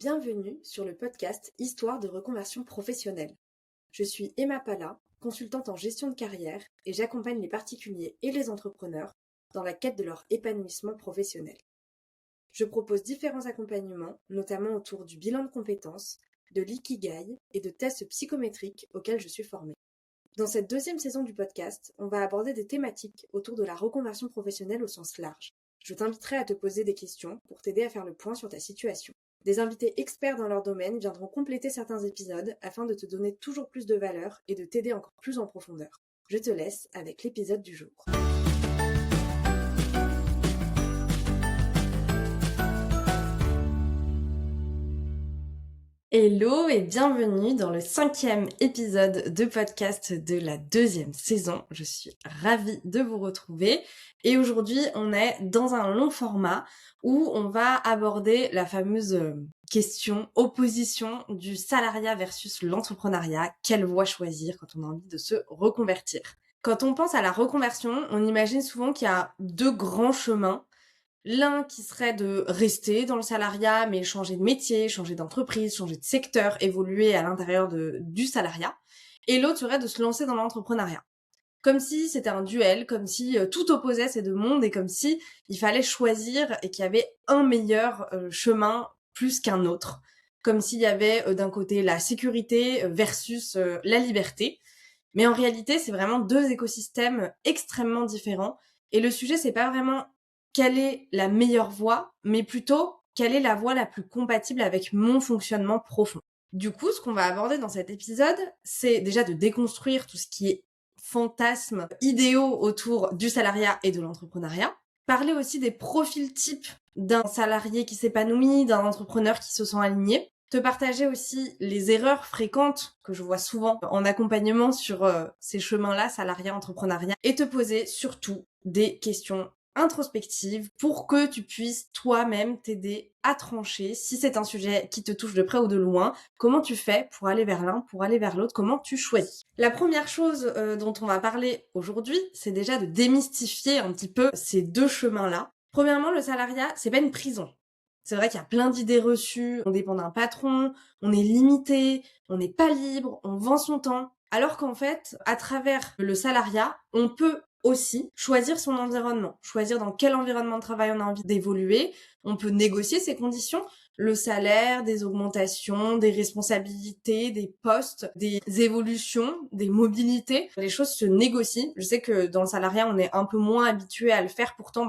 Bienvenue sur le podcast Histoire de reconversion professionnelle. Je suis Emma Pala, consultante en gestion de carrière et j'accompagne les particuliers et les entrepreneurs dans la quête de leur épanouissement professionnel. Je propose différents accompagnements, notamment autour du bilan de compétences, de l'ikigai et de tests psychométriques auxquels je suis formée. Dans cette deuxième saison du podcast, on va aborder des thématiques autour de la reconversion professionnelle au sens large. Je t'inviterai à te poser des questions pour t'aider à faire le point sur ta situation. Des invités experts dans leur domaine viendront compléter certains épisodes afin de te donner toujours plus de valeur et de t'aider encore plus en profondeur. Je te laisse avec l'épisode du jour. Hello et bienvenue dans le 5e épisode de podcast de la 2e saison. Je suis ravie de vous retrouver et aujourd'hui on est dans un long format où on va aborder la fameuse question, opposition du salariat versus l'entrepreneuriat. Quelle voie choisir quand on a envie de se reconvertir? Quand on pense à la reconversion, on imagine souvent qu'il y a deux grands chemins. L'un qui serait de rester dans le salariat, mais changer de métier, changer d'entreprise, changer de secteur, évoluer à l'intérieur du salariat. Et l'autre serait de se lancer dans l'entrepreneuriat. Comme si c'était un duel, comme si tout opposait ces deux mondes et comme si il fallait choisir et qu'il y avait un meilleur chemin plus qu'un autre. Comme s'il y avait d'un côté la sécurité versus la liberté. Mais en réalité, c'est vraiment deux écosystèmes extrêmement différents. Et le sujet, c'est pas vraiment quelle est la meilleure voie, mais plutôt quelle est la voie la plus compatible avec mon fonctionnement profond. Du coup, ce qu'on va aborder dans cet épisode, c'est déjà de déconstruire tout ce qui est fantasmes idéaux autour du salariat et de l'entrepreneuriat. Parler aussi des profils types d'un salarié qui s'épanouit, d'un entrepreneur qui se sent aligné. Te partager aussi les erreurs fréquentes que je vois souvent en accompagnement sur ces chemins-là, salariat, entrepreneuriat, et te poser surtout des questions introspectives pour que tu puisses toi-même t'aider à trancher si c'est un sujet qui te touche de près ou de loin. Comment tu fais pour aller vers l'un, pour aller vers l'autre? Comment tu choisis? La première chose dont on va parler aujourd'hui, c'est déjà de démystifier un petit peu ces deux chemins-là. Premièrement, le salariat, c'est pas une prison. C'est vrai qu'il y a plein d'idées reçues, on dépend d'un patron, on est limité, on n'est pas libre, on vend son temps. Alors qu'en fait, à travers le salariat, on peut aussi choisir son environnement, choisir dans quel environnement de travail on a envie d'évoluer. On peut négocier ses conditions, le salaire, des augmentations, des responsabilités, des postes, des évolutions, des mobilités. Les choses se négocient. Je sais que dans le salariat, on est un peu moins habitué à le faire. Pourtant,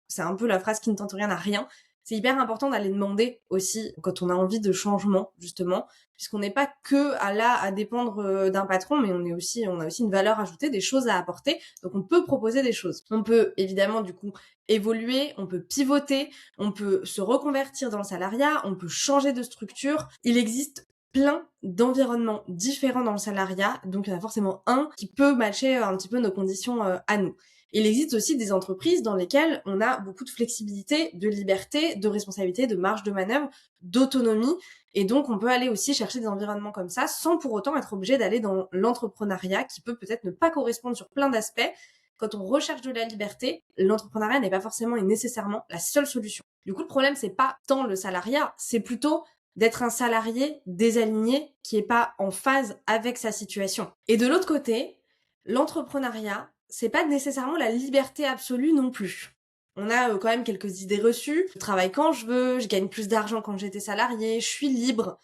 c'est un peu la phrase qui ne tente rien à rien. C'est hyper important d'aller demander aussi quand on a envie de changement, justement, puisqu'on n'est pas que à dépendre d'un patron, mais on a aussi une valeur ajoutée, des choses à apporter. Donc on peut proposer des choses. On peut évidemment du coup évoluer, on peut pivoter, on peut se reconvertir dans le salariat, on peut changer de structure. Il existe plein d'environnements différents dans le salariat, donc il y en a forcément un qui peut matcher un petit peu nos conditions à nous. Il existe aussi des entreprises dans lesquelles on a beaucoup de flexibilité, de liberté, de responsabilité, de marge de manœuvre, d'autonomie. Et donc, on peut aller aussi chercher des environnements comme ça sans pour autant être obligé d'aller dans l'entrepreneuriat qui peut peut-être ne pas correspondre sur plein d'aspects. Quand on recherche de la liberté, l'entrepreneuriat n'est pas forcément et nécessairement la seule solution. Du coup, le problème, c'est pas tant le salariat, c'est plutôt d'être un salarié désaligné qui est pas en phase avec sa situation. Et de l'autre côté, l'entrepreneuriat, c'est pas nécessairement la liberté absolue non plus. On a quand même quelques idées reçues. Je travaille quand je veux, je gagne plus d'argent quand j'étais salarié, je suis libre.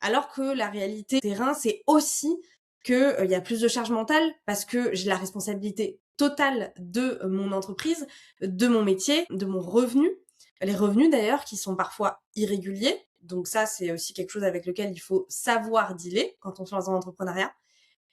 Alors que la réalité terrain, c'est aussi que y a plus de charge mentale parce que j'ai la responsabilité totale de mon entreprise, de mon métier, de mon revenu. Les revenus d'ailleurs qui sont parfois irréguliers. Donc ça, c'est aussi quelque chose avec lequel il faut savoir dealer quand on se lance dans l'entrepreneuriat.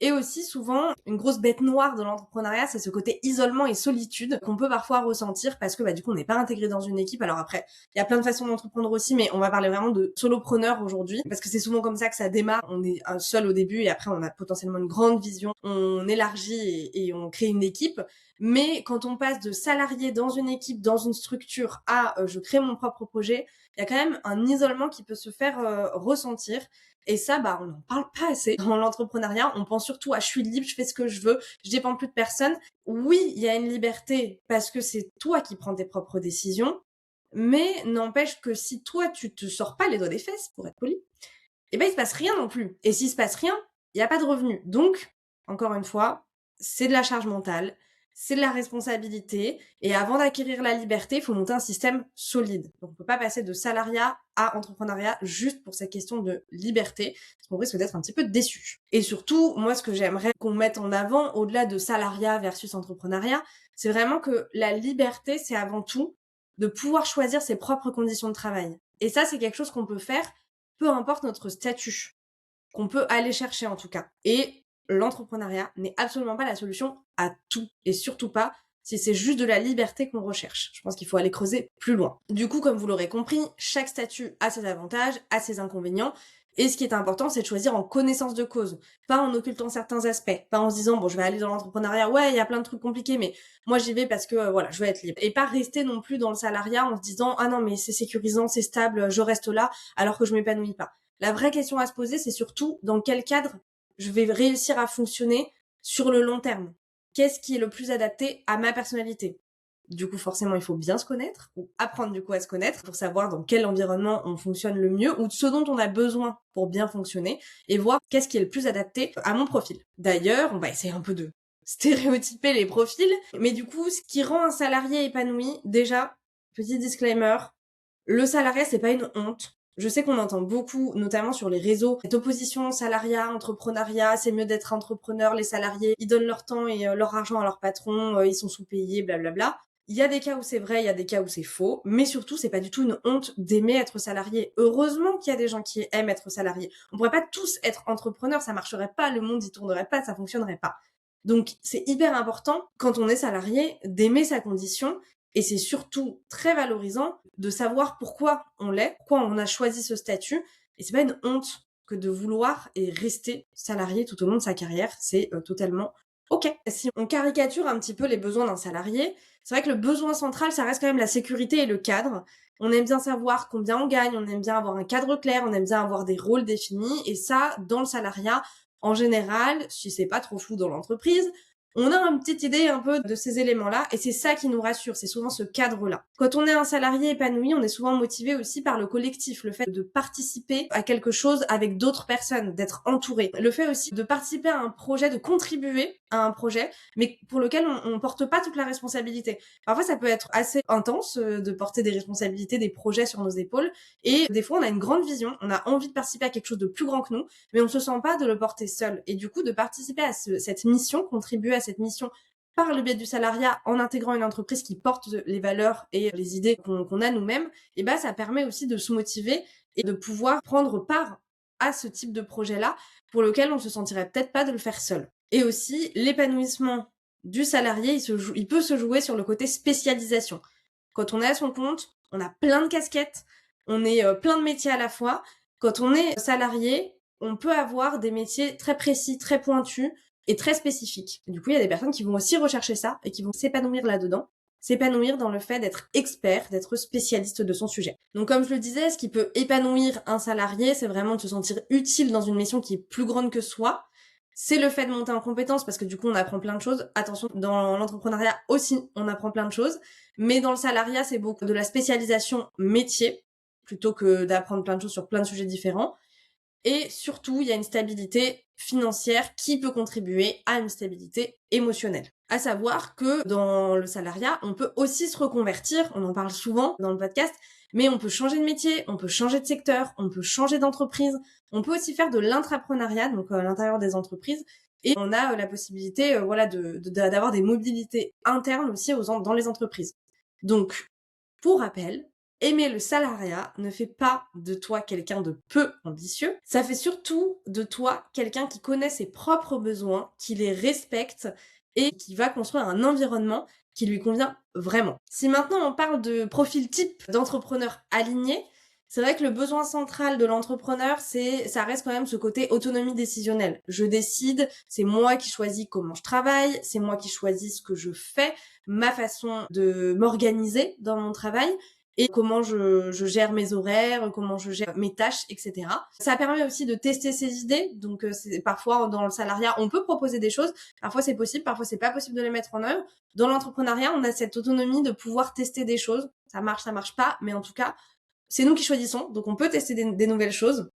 Et aussi, souvent, une grosse bête noire de l'entrepreneuriat, c'est ce côté isolement et solitude qu'on peut parfois ressentir parce que du coup, on n'est pas intégré dans une équipe. Alors après, il y a plein de façons d'entreprendre aussi, mais on va parler vraiment de solopreneur aujourd'hui parce que c'est souvent comme ça que ça démarre. On est seul au début et après, on a potentiellement une grande vision. On élargit et on crée une équipe. Mais quand on passe de salarié dans une équipe, dans une structure à je crée mon propre projet, il y a quand même un isolement qui peut se faire ressentir. Et ça, on n'en parle pas assez. Dans l'entrepreneuriat, on pense surtout à je suis libre, je fais ce que je veux, je dépends plus de personne. Oui, il y a une liberté parce que c'est toi qui prends tes propres décisions, Mais n'empêche que si toi, tu te sors pas les doigts des fesses, pour être poli, eh ben, il se passe rien non plus. Et s'il se passe rien, il n'y a pas de revenu. Donc, encore une fois, c'est de la charge mentale, c'est de la responsabilité. Et avant d'acquérir la liberté, il faut monter un système solide. Donc, on peut pas passer de salariat à entrepreneuriat juste pour cette question de liberté, parce qu'on risque d'être un petit peu déçu. Et surtout, moi, ce que j'aimerais qu'on mette en avant, au-delà de salariat versus entrepreneuriat, c'est vraiment que la liberté, c'est avant tout de pouvoir choisir ses propres conditions de travail. Et ça, c'est quelque chose qu'on peut faire peu importe notre statut, qu'on peut aller chercher en tout cas. Et l'entrepreneuriat n'est absolument pas la solution à tout, et surtout pas si c'est juste de la liberté qu'on recherche. Je pense qu'il faut aller creuser plus loin. Du coup, comme vous l'aurez compris, chaque statut a ses avantages, a ses inconvénients, et ce qui est important, c'est de choisir en connaissance de cause, pas en occultant certains aspects, pas en se disant, bon, je vais aller dans l'entrepreneuriat, ouais, il y a plein de trucs compliqués, mais moi j'y vais parce que, voilà, je veux être libre. Et pas rester non plus dans le salariat en se disant, ah non, mais c'est sécurisant, c'est stable, je reste là, alors que je m'épanouis pas. La vraie question à se poser, c'est surtout dans quel cadre je vais réussir à fonctionner sur le long terme. Qu'est-ce qui est le plus adapté à ma personnalité? Du coup, forcément, il faut bien se connaître, ou apprendre du coup à se connaître pour savoir dans quel environnement on fonctionne le mieux, ou de ce dont on a besoin pour bien fonctionner, et voir qu'est-ce qui est le plus adapté à mon profil. D'ailleurs, on va essayer un peu de stéréotyper les profils, mais du coup, ce qui rend un salarié épanoui, déjà, petit disclaimer, le salariat, c'est pas une honte. Je sais qu'on entend beaucoup, notamment sur les réseaux, cette opposition salariat, entrepreneuriat, c'est mieux d'être entrepreneur, les salariés, ils donnent leur temps et leur argent à leur patron, ils sont sous-payés, blablabla. Il y a des cas où c'est vrai, il y a des cas où c'est faux, mais surtout, c'est pas du tout une honte d'aimer être salarié. Heureusement qu'il y a des gens qui aiment être salariés. On pourrait pas tous être entrepreneurs, ça marcherait pas, le monde y tournerait pas, ça fonctionnerait pas. Donc, c'est hyper important, quand on est salarié, d'aimer sa condition, et c'est surtout très valorisant de savoir pourquoi on l'est, pourquoi on a choisi ce statut. Et c'est pas une honte que de vouloir et rester salarié tout au long de sa carrière. C'est totalement ok. Si on caricature un petit peu les besoins d'un salarié, c'est vrai que le besoin central, ça reste quand même la sécurité et le cadre. On aime bien savoir combien on gagne, on aime bien avoir un cadre clair, on aime bien avoir des rôles définis. Et ça, dans le salariat, en général, si c'est pas trop flou dans l'entreprise, on a une petite idée un peu de ces éléments-là, et c'est ça qui nous rassure, c'est souvent ce cadre-là. Quand on est un salarié épanoui, on est souvent motivé aussi par le collectif, le fait de participer à quelque chose avec d'autres personnes, d'être entouré. Le fait aussi de participer à un projet, de contribuer à un projet, mais pour lequel on porte pas toute la responsabilité. Parfois, ça peut être assez intense de porter des responsabilités, des projets sur nos épaules, et des fois, on a une grande vision, on a envie de participer à quelque chose de plus grand que nous, mais on se sent pas de le porter seul. Et du coup, de participer à cette mission, contribuer à cette mission par le biais du salariat en intégrant une entreprise qui porte les valeurs et les idées qu'on a nous-mêmes, et ben ça permet aussi de se motiver et de pouvoir prendre part à ce type de projet-là pour lequel on se sentirait peut-être pas de le faire seul. Et aussi, l'épanouissement du salarié, il peut se jouer sur le côté spécialisation. Quand on est à son compte, on a plein de casquettes, on est plein de métiers à la fois. Quand on est salarié, on peut avoir des métiers très précis, très pointus et très spécifiques. Du coup, il y a des personnes qui vont aussi rechercher ça et qui vont s'épanouir là-dedans, s'épanouir dans le fait d'être expert, d'être spécialiste de son sujet. Donc comme je le disais, ce qui peut épanouir un salarié, c'est vraiment de se sentir utile dans une mission qui est plus grande que soi. C'est le fait de monter en compétence parce que du coup on apprend plein de choses. Attention, dans l'entrepreneuriat aussi, on apprend plein de choses. Mais dans le salariat, c'est beaucoup de la spécialisation métier plutôt que d'apprendre plein de choses sur plein de sujets différents. Et surtout, il y a une stabilité financière qui peut contribuer à une stabilité émotionnelle. À savoir que dans le salariat, on peut aussi se reconvertir, on en parle souvent dans le podcast, mais on peut changer de métier, on peut changer de secteur, on peut changer d'entreprise, on peut aussi faire de l'intrapreneuriat, donc à l'intérieur des entreprises, et on a la possibilité voilà, d'avoir des mobilités internes aussi dans les entreprises. Donc, pour rappel, aimer le salariat ne fait pas de toi quelqu'un de peu ambitieux, ça fait surtout de toi quelqu'un qui connaît ses propres besoins, qui les respecte et qui va construire un environnement qui lui convient vraiment. Si maintenant on parle de profil type d'entrepreneur aligné, c'est vrai que le besoin central de l'entrepreneur, ça reste quand même ce côté autonomie décisionnelle. Je décide, c'est moi qui choisis comment je travaille, c'est moi qui choisis ce que je fais, ma façon de m'organiser dans mon travail. et comment je gère mes horaires, comment je gère mes tâches, etc. Ça permet aussi de tester ses idées. Donc, parfois, dans le salariat, on peut proposer des choses. Parfois, c'est possible, parfois, c'est pas possible de les mettre en œuvre. Dans l'entrepreneuriat, on a cette autonomie de pouvoir tester des choses. Ça marche pas. Mais en tout cas, c'est nous qui choisissons. Donc, on peut tester des nouvelles choses.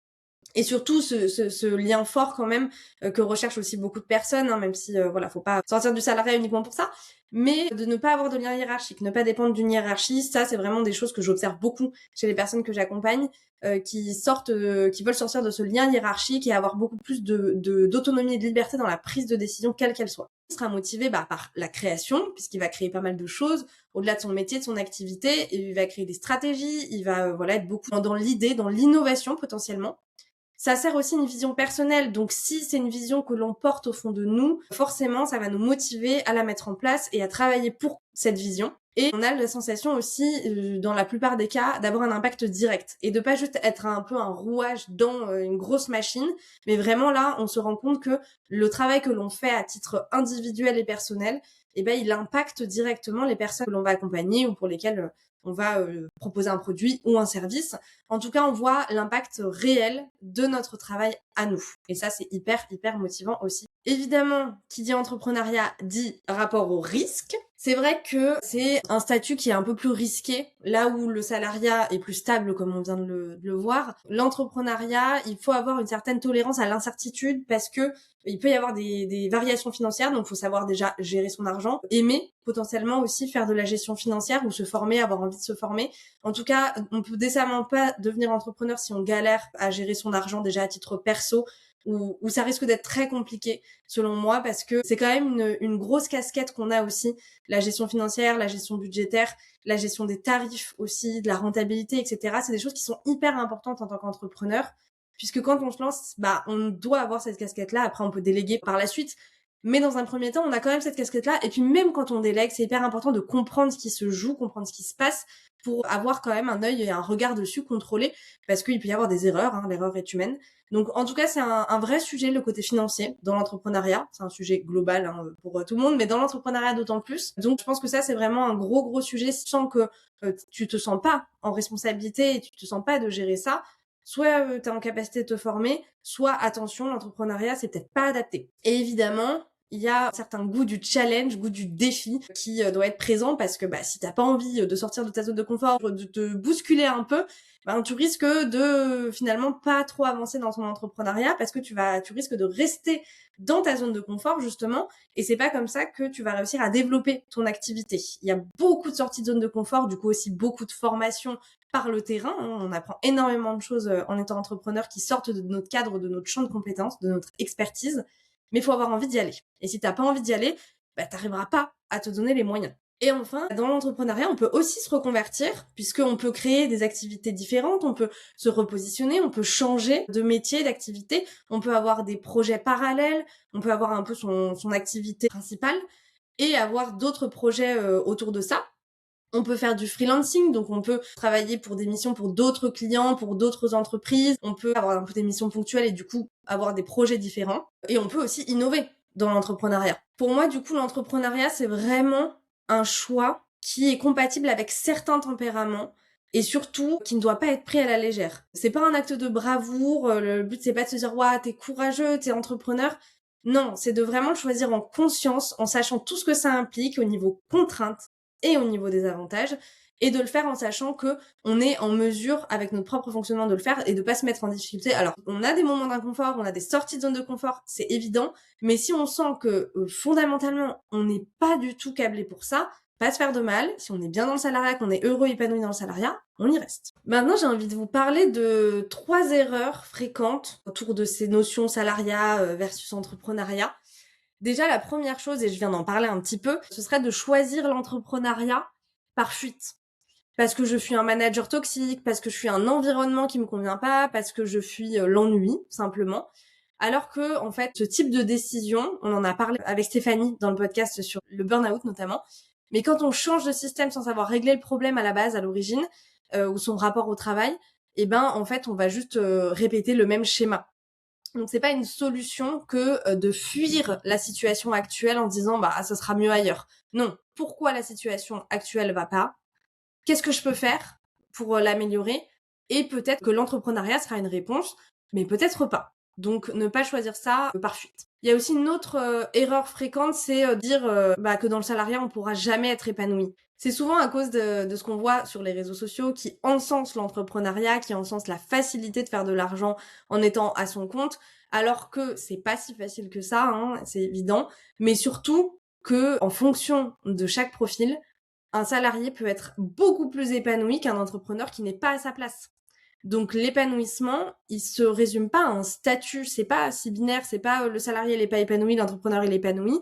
Et surtout ce lien fort quand même que recherchent aussi beaucoup de personnes, hein, même si voilà, faut pas sortir du salariat uniquement pour ça, mais de ne pas avoir de lien hiérarchique, ne pas dépendre d'une hiérarchie, ça c'est vraiment des choses que j'observe beaucoup chez les personnes que j'accompagne, qui veulent sortir de ce lien hiérarchique et avoir beaucoup plus d'autonomie et de liberté dans la prise de décision quelle qu'elle soit. Il sera motivé par la création, puisqu'il va créer pas mal de choses au-delà de son métier, de son activité, et il va créer des stratégies, il va voilà être beaucoup dans l'idée, dans l'innovation potentiellement. Ça sert aussi une vision personnelle, donc si c'est une vision que l'on porte au fond de nous, forcément ça va nous motiver à la mettre en place et à travailler pour cette vision. Et on a la sensation aussi, dans la plupart des cas, d'avoir un impact direct et de pas juste être un peu un rouage dans une grosse machine, mais vraiment là, on se rend compte que le travail que l'on fait à titre individuel et personnel, eh ben, il impacte directement les personnes que l'on va accompagner ou pour lesquelles on va proposer un produit ou un service. En tout cas, on voit l'impact réel de notre travail à nous. Et ça, c'est hyper, hyper motivant aussi. Évidemment, qui dit entrepreneuriat dit rapport au risque. C'est vrai que c'est un statut qui est un peu plus risqué, là où le salariat est plus stable, comme on vient de le voir. L'entrepreneuriat, il faut avoir une certaine tolérance à l'incertitude parce que il peut y avoir des variations financières, donc il faut savoir déjà gérer son argent, aimer potentiellement aussi faire de la gestion financière ou se former, avoir envie de se former. En tout cas, on peut décemment pas devenir entrepreneur si on galère à gérer son argent déjà à titre perso, ou ça risque d'être très compliqué selon moi parce que c'est quand même une grosse casquette qu'on a aussi, la gestion financière, la gestion budgétaire, la gestion des tarifs aussi, de la rentabilité, etc. C'est des choses qui sont hyper importantes en tant qu'entrepreneur puisque quand on se lance, on doit avoir cette casquette-là. Après, on peut déléguer par la suite. Mais dans un premier temps, on a quand même cette casquette-là. Et puis même quand on délègue, c'est hyper important de comprendre ce qui se joue, comprendre ce qui se passe pour avoir quand même un œil et un regard dessus contrôlé parce qu'il peut y avoir des erreurs, hein, l'erreur est humaine. Donc en tout cas, c'est un vrai sujet, le côté financier dans l'entrepreneuriat. C'est un sujet global hein, pour tout le monde, mais dans l'entrepreneuriat d'autant plus. Donc je pense que ça, c'est vraiment un gros sujet. Si tu sens que tu te sens pas en responsabilité et tu te sens pas de gérer ça, soit tu es en capacité de te former, soit attention, l'entrepreneuriat, c'est peut-être pas adapté. Et évidemment, il y a un certain goût du challenge, goût du défi qui doit être présent parce que si t'as pas envie de sortir de ta zone de confort, de te bousculer un peu, tu risques de finalement pas trop avancer dans ton entrepreneuriat parce que tu risques de rester dans ta zone de confort justement et c'est pas comme ça que tu vas réussir à développer ton activité. Il y a beaucoup de sorties de zone de confort, du coup aussi beaucoup de formations par le terrain, hein. On apprend énormément de choses en étant entrepreneur qui sortent de notre cadre, de notre champ de compétences, de notre expertise, mais il faut avoir envie d'y aller. Et si t'as pas envie d'y aller, t'arriveras pas à te donner les moyens. Et enfin, dans l'entrepreneuriat, on peut aussi se reconvertir, puisqu'on peut créer des activités différentes, on peut se repositionner, on peut changer de métier, d'activité, on peut avoir des projets parallèles, on peut avoir un peu son activité principale, et avoir d'autres projets autour de ça. On peut faire du freelancing, donc on peut travailler pour des missions pour d'autres clients, pour d'autres entreprises. On peut avoir un peu des missions ponctuelles et du coup avoir des projets différents. Et on peut aussi innover dans l'entrepreneuriat. Pour moi, du coup, l'entrepreneuriat, c'est vraiment un choix qui est compatible avec certains tempéraments et surtout qui ne doit pas être pris à la légère. C'est pas un acte de bravoure, le but c'est pas de se dire « Ouah, t'es courageux, t'es entrepreneur ». Non, c'est de vraiment le choisir en conscience, en sachant tout ce que ça implique au niveau contraintes et au niveau des avantages, et de le faire en sachant que on est en mesure, avec notre propre fonctionnement, de le faire et de pas se mettre en difficulté. Alors, on a des moments d'inconfort, on a des sorties de zone de confort, c'est évident, mais si on sent que fondamentalement, on n'est pas du tout câblé pour ça, pas se faire de mal, si on est bien dans le salariat, qu'on est heureux, épanoui dans le salariat, on y reste. Maintenant, j'ai envie de vous parler de 3 erreurs fréquentes autour de ces notions salariat versus entrepreneuriat. Déjà, la première chose, et je viens d'en parler un petit peu, ce serait de choisir l'entrepreneuriat par fuite. Parce que je suis un manager toxique, parce que je suis un environnement qui me convient pas, parce que je fuis l'ennui, simplement. Alors que, en fait, ce type de décision, on en a parlé avec Stéphanie dans le podcast sur le burn-out notamment, mais quand on change de système sans savoir régler le problème à la base, à l'origine, ou son rapport au travail, en fait, on va juste répéter le même schéma. Donc c'est pas une solution que de fuir la situation actuelle en disant ça sera mieux ailleurs. Non, pourquoi la situation actuelle va pas? Qu'est-ce que je peux faire pour l'améliorer et peut-être que l'entrepreneuriat sera une réponse, mais peut-être pas. Donc ne pas choisir ça par fuite. Il y a aussi une autre erreur fréquente, c'est dire que dans le salariat, on pourra jamais être épanoui. C'est souvent à cause de ce qu'on voit sur les réseaux sociaux qui encensent l'entrepreneuriat, qui encensent la facilité de faire de l'argent en étant à son compte, alors que c'est pas si facile que ça, hein, c'est évident, mais surtout que en fonction de chaque profil, un salarié peut être beaucoup plus épanoui qu'un entrepreneur qui n'est pas à sa place. Donc l'épanouissement, il se résume pas à un statut, c'est pas si binaire, c'est pas le salarié il est pas épanoui, l'entrepreneur il est épanoui,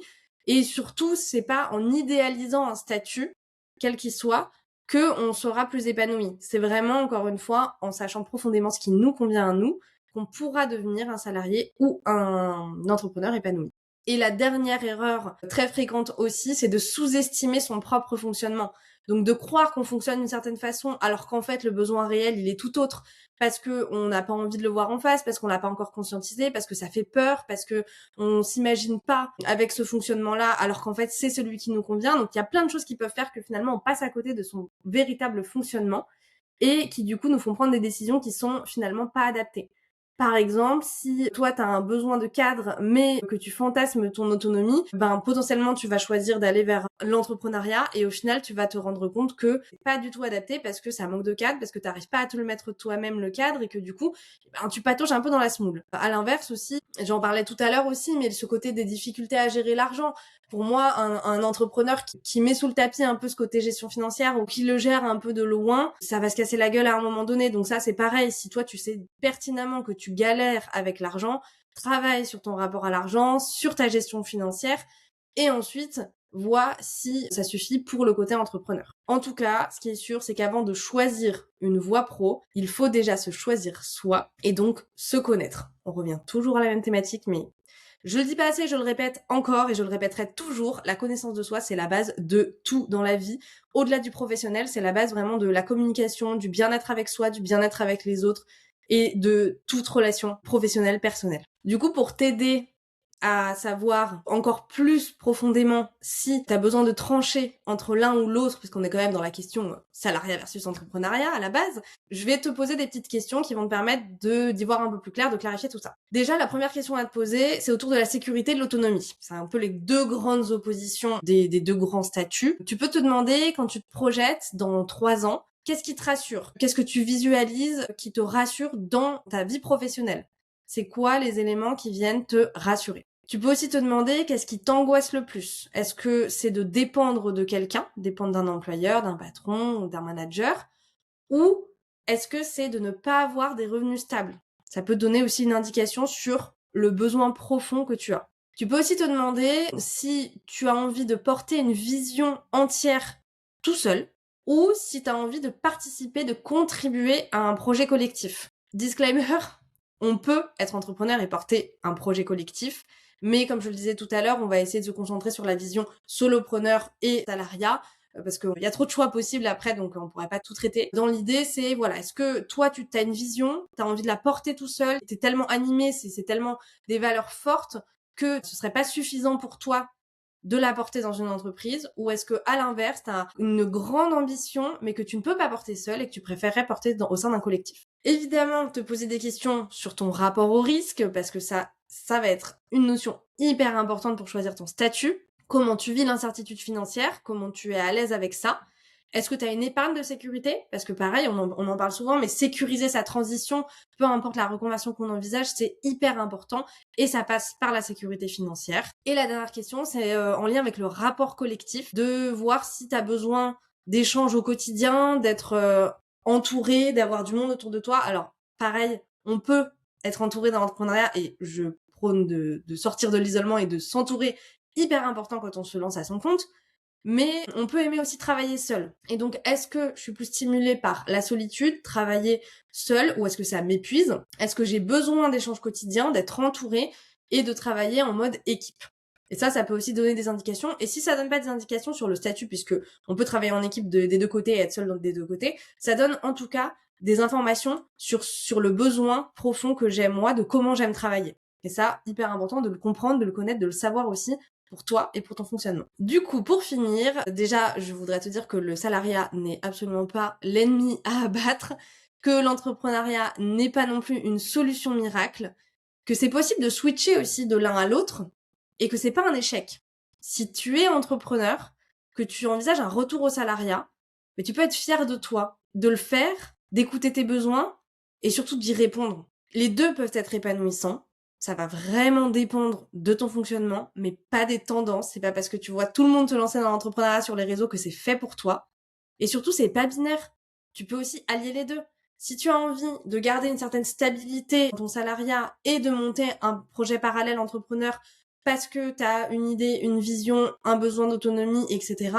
et surtout c'est pas en idéalisant un statut, quel qu'il soit, que on sera plus épanoui. C'est vraiment encore une fois en sachant profondément ce qui nous convient à nous qu'on pourra devenir un salarié ou un entrepreneur épanoui. Et la dernière erreur très fréquente aussi, c'est de sous-estimer son propre fonctionnement. Donc de croire qu'on fonctionne d'une certaine façon alors qu'en fait le besoin réel il est tout autre parce que on n'a pas envie de le voir en face, parce qu'on l'a pas encore conscientisé, parce que ça fait peur, parce que on s'imagine pas avec ce fonctionnement-là alors qu'en fait c'est celui qui nous convient. Donc il y a plein de choses qui peuvent faire que finalement on passe à côté de son véritable fonctionnement et qui du coup nous font prendre des décisions qui sont finalement pas adaptées. Par exemple, si toi tu as un besoin de cadre mais que tu fantasmes ton autonomie, potentiellement tu vas choisir d'aller vers l'entrepreneuriat et au final tu vas te rendre compte que c'est pas du tout adapté parce que ça manque de cadre, parce que tu n'arrives pas à te le mettre toi-même le cadre et que du coup tu patauges un peu dans la semoule. À l'inverse aussi, j'en parlais tout à l'heure aussi, mais ce côté des difficultés à gérer l'argent, pour moi, un entrepreneur qui met sous le tapis un peu ce côté gestion financière ou qui le gère un peu de loin, ça va se casser la gueule à un moment donné. Donc ça, c'est pareil. Si toi, tu sais pertinemment que tu galères avec l'argent, travaille sur ton rapport à l'argent, sur ta gestion financière et ensuite, vois si ça suffit pour le côté entrepreneur. En tout cas, ce qui est sûr, c'est qu'avant de choisir une voie pro, il faut déjà se choisir soi et donc se connaître. On revient toujours à la même thématique, mais je le dis pas assez, je le répète encore et je le répéterai toujours, la connaissance de soi, c'est la base de tout dans la vie. Au-delà du professionnel, c'est la base vraiment de la communication, du bien-être avec soi, du bien-être avec les autres et de toute relation professionnelle, personnelle. Du coup, pour t'aider à savoir encore plus profondément si tu as besoin de trancher entre l'un ou l'autre, puisqu'on est quand même dans la question salariat versus entrepreneuriat à la base, je vais te poser des petites questions qui vont te permettre d'y voir un peu plus clair, de clarifier tout ça. Déjà, la première question à te poser, c'est autour de la sécurité et de l'autonomie. C'est un peu les deux grandes oppositions des deux grands statuts. Tu peux te demander, quand tu te projettes dans 3 ans, qu'est-ce qui te rassure? Qu'est-ce que tu visualises qui te rassure dans ta vie professionnelle? C'est quoi les éléments qui viennent te rassurer? Tu peux aussi te demander qu'est-ce qui t'angoisse le plus. Est-ce que c'est de dépendre de quelqu'un, dépendre d'un employeur, d'un patron ou d'un manager, ou est-ce que c'est de ne pas avoir des revenus stables? Ça peut donner aussi une indication sur le besoin profond que tu as. Tu peux aussi te demander si tu as envie de porter une vision entière tout seul, ou si tu as envie de participer, de contribuer à un projet collectif. Disclaimer, on peut être entrepreneur et porter un projet collectif, mais comme je le disais tout à l'heure, on va essayer de se concentrer sur la vision solopreneur et salariat, parce qu'il y a trop de choix possibles après, donc on pourrait pas tout traiter. Dans l'idée, c'est, voilà, est-ce que toi, tu as une vision, tu as envie de la porter tout seul, tu es tellement animé, c'est tellement des valeurs fortes que ce serait pas suffisant pour toi de la porter dans une entreprise, ou est-ce que à l'inverse, tu as une grande ambition, mais que tu ne peux pas porter seul et que tu préférerais porter au sein d'un collectif? Évidemment, te poser des questions sur ton rapport au risque, parce que ça va être une notion hyper importante pour choisir ton statut. Comment tu vis l'incertitude financière, comment tu es à l'aise avec ça. Est-ce que tu as une épargne de sécurité? Parce que pareil, on en parle souvent, mais sécuriser sa transition, peu importe la reconversion qu'on envisage, c'est hyper important et ça passe par la sécurité financière. Et la dernière question, c'est en lien avec le rapport collectif, de voir si tu as besoin d'échanges au quotidien, d'être entouré, d'avoir du monde autour de toi. Alors, pareil, on peut être entouré dans l'entrepreneuriat et je prône de sortir de l'isolement et de s'entourer, hyper important quand on se lance à son compte. Mais on peut aimer aussi travailler seul. Et donc, est-ce que je suis plus stimulée par la solitude, travailler seule, ou est-ce que ça m'épuise? Est-ce que j'ai besoin d'échanges quotidiens, d'être entourée et de travailler en mode équipe? Et ça peut aussi donner des indications. Et si ça donne pas des indications sur le statut, puisque on peut travailler en équipe des deux côtés et être seul des deux côtés, ça donne en tout cas des informations sur le besoin profond que j'ai moi, de comment j'aime travailler. Et ça, hyper important de le comprendre, de le connaître, de le savoir aussi, pour toi et pour ton fonctionnement. Du coup, pour finir, déjà, je voudrais te dire que le salariat n'est absolument pas l'ennemi à abattre, que l'entrepreneuriat n'est pas non plus une solution miracle, que c'est possible de switcher aussi de l'un à l'autre et que c'est pas un échec. Si tu es entrepreneur, que tu envisages un retour au salariat, mais tu peux être fier de toi, de le faire, d'écouter tes besoins et surtout d'y répondre. Les deux peuvent être épanouissants. Ça va vraiment dépendre de ton fonctionnement, mais pas des tendances. C'est pas parce que tu vois tout le monde te lancer dans l'entrepreneuriat sur les réseaux que c'est fait pour toi. Et surtout, c'est pas binaire. Tu peux aussi allier les deux. Si tu as envie de garder une certaine stabilité dans ton salariat et de monter un projet parallèle entrepreneur parce que tu as une idée, une vision, un besoin d'autonomie, etc.,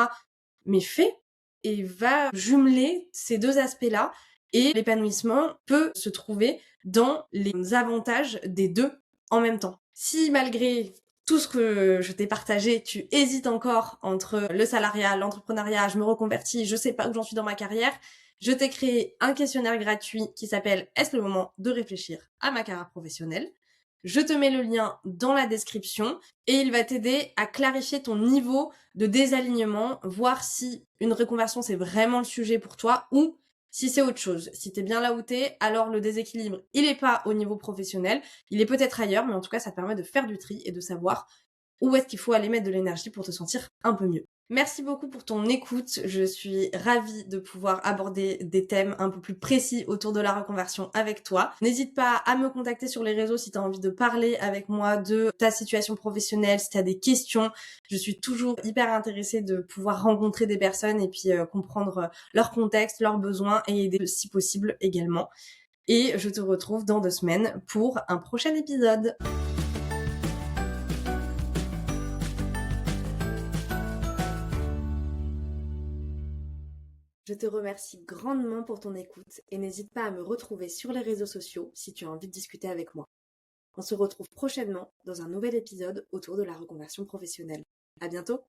mais fais et va jumeler ces deux aspects-là et l'épanouissement peut se trouver dans les avantages des deux en même temps. Si malgré tout ce que je t'ai partagé, tu hésites encore entre le salariat, l'entrepreneuriat, je me reconvertis, je sais pas où j'en suis dans ma carrière, je t'ai créé un questionnaire gratuit qui s'appelle « Est-ce le moment de réfléchir à ma carrière professionnelle ?» Je te mets le lien dans la description et il va t'aider à clarifier ton niveau de désalignement, voir si une reconversion c'est vraiment le sujet pour toi ou si c'est autre chose. Si t'es bien là où t'es, alors le déséquilibre, il est pas au niveau professionnel, il est peut-être ailleurs, mais en tout cas, ça te permet de faire du tri et de savoir où est-ce qu'il faut aller mettre de l'énergie pour te sentir un peu mieux. Merci beaucoup pour ton écoute. Je suis ravie de pouvoir aborder des thèmes un peu plus précis autour de la reconversion avec toi. N'hésite pas à me contacter sur les réseaux si tu as envie de parler avec moi de ta situation professionnelle, si tu as des questions. Je suis toujours hyper intéressée de pouvoir rencontrer des personnes et puis comprendre leur contexte, leurs besoins et aider si possible également. Et je te retrouve dans 2 semaines pour un prochain épisode. Je te remercie grandement pour ton écoute et n'hésite pas à me retrouver sur les réseaux sociaux si tu as envie de discuter avec moi. On se retrouve prochainement dans un nouvel épisode autour de la reconversion professionnelle. À bientôt!